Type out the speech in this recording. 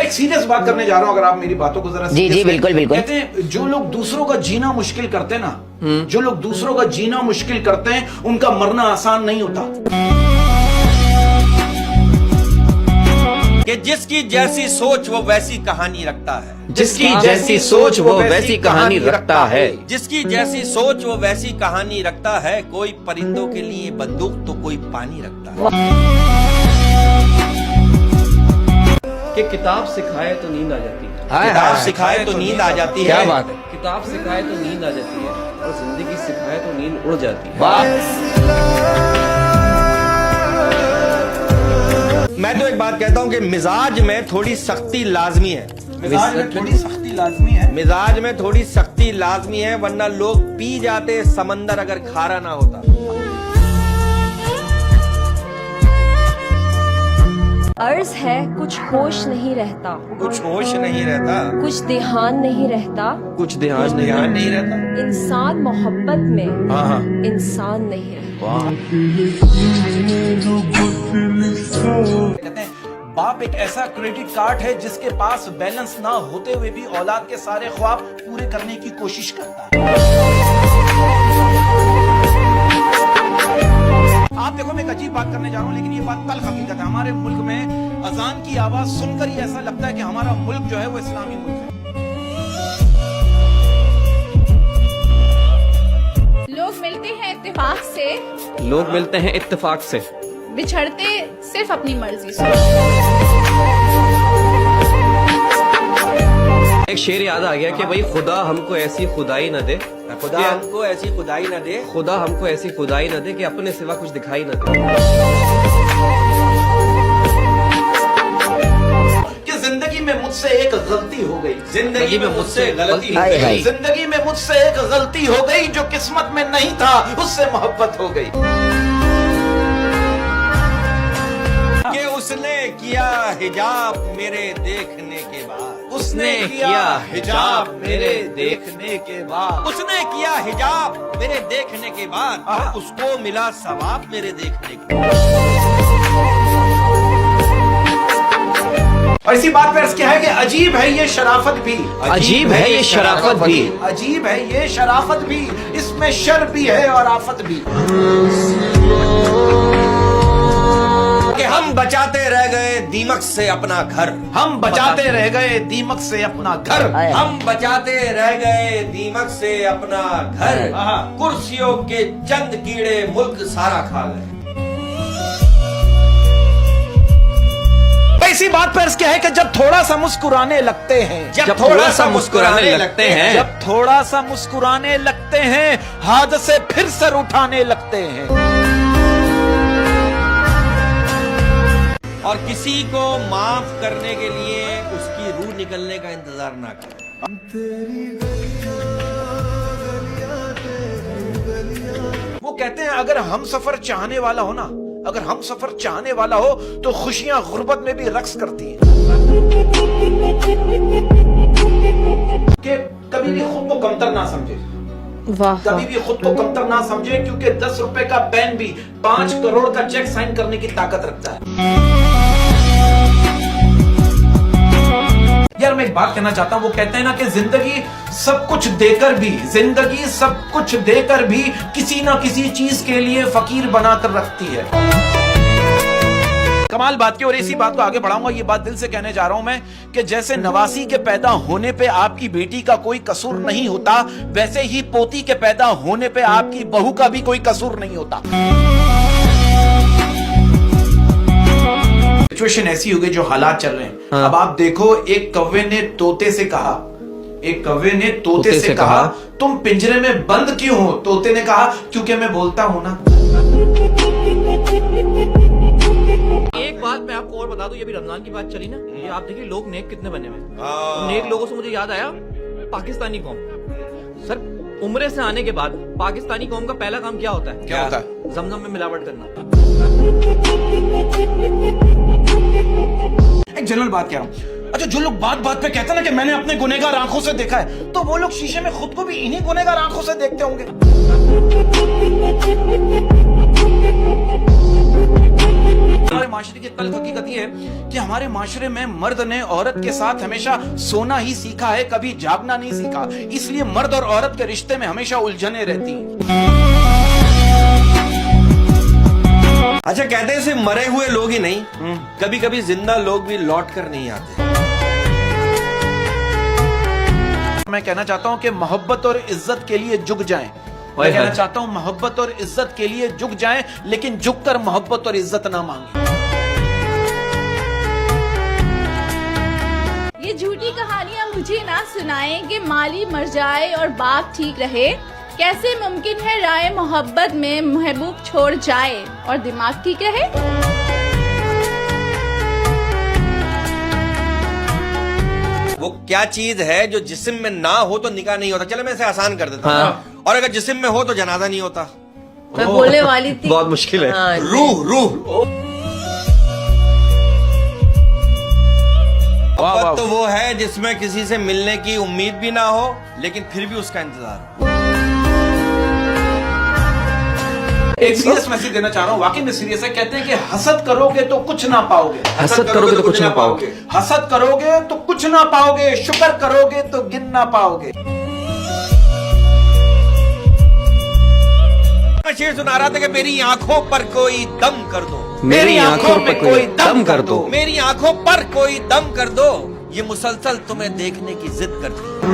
एक सीरियस बात करने जा रहा हूं, अगर आप मेरी बातों को जरा जी बिल्कुल बिल्कुल। कहते हैं जो लोग दूसरों का जीना मुश्किल करते हैं ना, जो लोग दूसरों का जीना मुश्किल करते हैं उनका मरना आसान नहीं होता। कि जिसकी जैसी सोच वो वैसी कहानी रखता है, जिसकी जैसी सोच वो वैसी कहानी रखता है, जिसकी जैसी सोच वो वैसी कहानी रखता है। कोई परिंदों के लिए बंदूक तो कोई पानी रखता है। कि किताब सिखाए तो नींद आ जाती है, किताब सिखाए तो नींद आ जाती है। क्या बात है। किताब सिखाए तो नींद आ जाती है और जिंदगी सिखाए तो नींद उड़ जाती है। वाह। मैं तो एक बात कहता हूँ कि मिजाज में थोड़ी सख्ती लाजमी है। मिजाज में थोड़ी सख्ती लाजमी है। मिजाज में थोड़ी सख्ती लाजमी है, वरना लोग पी जाते समंदर अगर खारा ना होता। अर्ज है कुछ होश नहीं रहता, कुछ होश नहीं रहता, कुछ ध्यान नहीं रहता, कुछ ध्यान नहीं रहता। इंसान मोहब्बत में हाँ इंसान नहीं रहता। कहते हैं बाप एक ऐसा क्रेडिट कार्ड है जिसके पास बैलेंस ना होते हुए भी औलाद के सारे ख्वाब पूरे करने की कोशिश करता है। आप देखो, मैं एक अजीब बात करने जा रहा हूं, लेकिन ये बात तल्ख हकीकत है। हमारे मुल्क में अजान की आवाज सुनकर ही ऐसा लगता है कि हमारा मुल्क जो है वो इस्लामी मुल्क है। लोग मिलते हैं इत्तेफाक से, लोग मिलते हैं इत्तेफाक से, बिछड़ते सिर्फ अपनी मर्जी से। एक शेर याद आ गया कि भाई खुदा हमको ऐसी खुदाई न दे, खुदा हमको ऐसी खुदाई न दे, खुदा हमको ऐसी खुदाई न दे कि अपने सिवा कुछ दिखाई न दे। कि जिंदगी में मुझसे एक गलती हो गई, जिंदगी में मुझसे गलती हो हाय गई, हाय। जिंदगी में मुझसे एक गलती हो गई, जो किस्मत में नहीं था उससे मोहब्बत हो गई। कि उसने किया हिजाब मेरे देखने के बाद, उसने किया हिजाब मेरे देखने के बाद। उसने किया हिजाब मेरे देखने के बाद, और उसको मिला सवाब मेरे देखने के बाद। और इसी बात पर क्या है कि अजीब है ये शराफत भी, अजीब है ये शराफत भी, अजीब है ये शराफत भी, इसमें शर भी है और आफत भी। कि हम बचाते रह गए दीमक से अपना घर, हम बचाते रह गए दीमक से अपना घर। हाय। हम बचाते रह गए दीमक से अपना घर। हाँ। कुर्सियों के चंद कीड़े मुल्क सारा खा गए। इसी बात पर क्या है कि जब थोड़ा सा मुस्कुराने लगते हैं, जब थोड़ा सा मुस्कुराने लगते हैं, जब थोड़ा सा मुस्कुराने लगते हैं, हादसे फिर सर उठाने लगते हैं। और किसी को माफ करने के लिए उसकी रूह निकलने का इंतजार ना करें। वो कहते हैं अगर हम सफर चाहने वाला हो ना, अगर हम सफर चाहने वाला हो तो खुशियां गुर्बत में भी रक्स करती हैं। कि कभी भी खुद को कमतर ना समझे, कभी भी खुद को कमतर ना समझे, क्योंकि 10 रुपए का पेन भी 5 करोड़ का चेक साइन करने की ताकत रखता है। यार मैं एक बात कहना चाहता हूं, वो कहते हैं ना कि जिंदगी सब कुछ देकर भी, जिंदगी सब कुछ देकर भी किसी ना किसी चीज के लिए फकीर बनाकर रखती है। कमाल बात की, और इसी बात को आगे बढ़ाऊंगा। ये बात दिल से कहने जा रहा हूं मैं कि जैसे नवासी के पैदा होने पे आपकी बेटी का कोई कसूर नहीं होता, वैसे ही पोती के पैदा होने पे आपकी बहू का भी कोई कसूर नहीं होता। सिचुएशन ऐसी हो गई, जो हालात चल रहे हैं। हाँ। अब आप देखो, एक कौवे ने तोते से कहा, एक कौवे ने तोते से कहा, तुम पिंजरे में बंद क्यों हो? तोते ने कहा क्योंकि मैं बोलता हूं ना। एक बात मैं आपको और बता दूं, ये भी रमजान की बात चली ना, ये आप देखिए लोग नेक कितने बने हुए। नेक लोगों से मुझे याद आया पाकिस्तानी कौम। सर उम्रे से आने के बाद पाकिस्तानी कौम का पहला काम क्या होता है? क्या होता है? जमजम में मिलावट करना। एक जनरल बात कह रहा हूं, अच्छा जो लोग बात बात पे कहते हैं ना कि मैंने अपने गुनहगार आंखों से देखा है, तो वो लोग शीशे में खुद को भी इन्हीं गुनहगार आंखों से देखते होंगे। हमारे माशरे की तल्ख हकीकत ये है कि हमारे माशरे में मर्द ने औरत के साथ हमेशा सोना ही सीखा है, कभी जागना नहीं सीखा। इसलिए मर्द और औरत के रिश्ते में हमेशा उलझने रहती हैं। अच्छा, कहते हैं सिर्फ मरे हुए लोग ही नहीं, कभी कभी जिंदा लोग भी लौट कर नहीं आते। मैं कहना चाहता हूं कि मोहब्बत और इज्जत के लिए झुक जाएं। मैं कहना चाहता हूं मोहब्बत और इज्जत के लिए झुक जाएं, लेकिन झुककर मोहब्बत और इज्जत ना मांगे। ये झूठी कहानियां मुझे ना सुनाएं कि माली मर जाए और बाप ठीक रहे। कैसे मुमकिन है राय मोहब्बत में महबूब छोड़ जाए और दिमाग ठीक रहे। वो क्या चीज है जो जिस्म में ना हो तो निकाह नहीं होता? चलो मैं इसे आसान कर देता हूँ। और अगर जिस्म में हो तो जनाजा नहीं होता। मैं बोलने वाली थी। बहुत मुश्किल है। हाँ, रूह मोहब्बत तो वो है जिसमें किसी से मिलने की उम्मीद भी ना हो, लेकिन फिर भी उसका इंतजार हो। एक सीरियस मैसेज देना चाह रहा हूँ, वाकई में सीरियस है। कहते हैं कि हसद करोगे तो कुछ ना पाओगे, हसद करोगे तो कुछ ना पाओगे, हसद करोगे तो कुछ ना पाओगे, शुक्र करोगे तो गिन ना पाओगे। मैं शेर सुना रहा था कि मेरी आंखों पर कोई दम कर दो, मेरी आंखों पे कोई दम कर दो, मेरी आंखों पर कोई दम कर दो, ये मुसलसल तुम्हें देखने की जिद करती है।